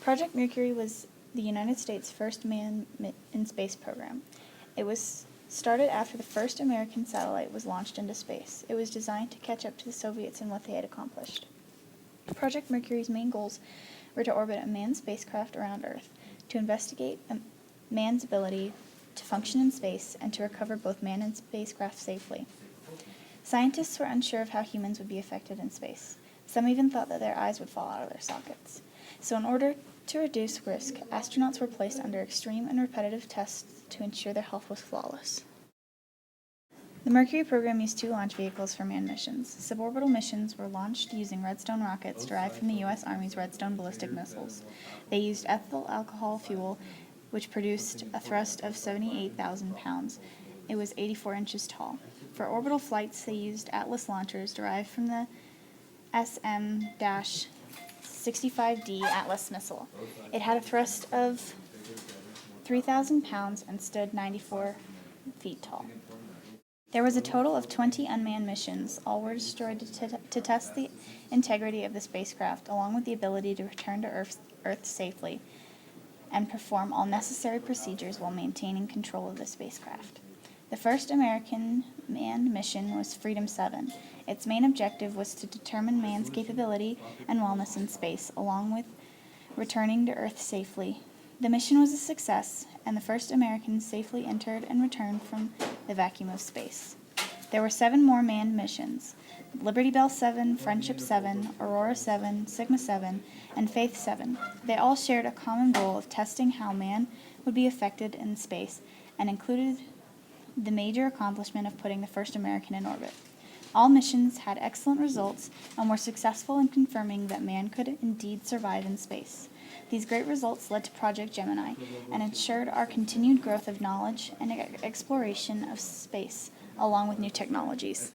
Project Mercury was the United States' first manned in space program. It was started after the first American satellite was launched into space. It was designed to catch up to the Soviets in what they had accomplished. Project Mercury's main goals were to orbit a manned spacecraft around Earth, to investigate man's ability to function in space, and to recover both man and spacecraft safely. Scientists were unsure of how humans would be affected in space. Some even thought that their eyes would fall out of their sockets. So in order to reduce risk, astronauts were placed under extreme and repetitive tests to ensure their health was flawless. The Mercury program used 2 launch vehicles for manned missions. Suborbital missions were launched using Redstone rockets derived from the U.S. Army's Redstone ballistic missiles. They used ethyl alcohol fuel, which produced a thrust of 78,000 pounds. It was 84 inches tall. For orbital flights, they used Atlas launchers derived from the SM-65D Atlas missile. It had a thrust of 3,000 pounds and stood 94 feet tall. There was a total of 20 unmanned missions. All were destroyed to test the integrity of the spacecraft, along with the ability to return to Earth safely and perform all necessary procedures while maintaining control of the spacecraft. The first American manned mission was Freedom 7. Its main objective was to determine man's capability and wellness in space, along with returning to Earth safely. The mission was a success, and the first Americans safely entered and returned from the vacuum of space. There were 7 more manned missions: Liberty Bell 7, Friendship 7, Aurora 7, Sigma 7, and Faith 7. They all shared a common goal of testing how man would be affected in space, and included the major accomplishment of putting the first American in orbit. All missions had excellent results and were successful in confirming that man could indeed survive in space. These great results led to Project Gemini and ensured our continued growth of knowledge and exploration of space, along with new technologies.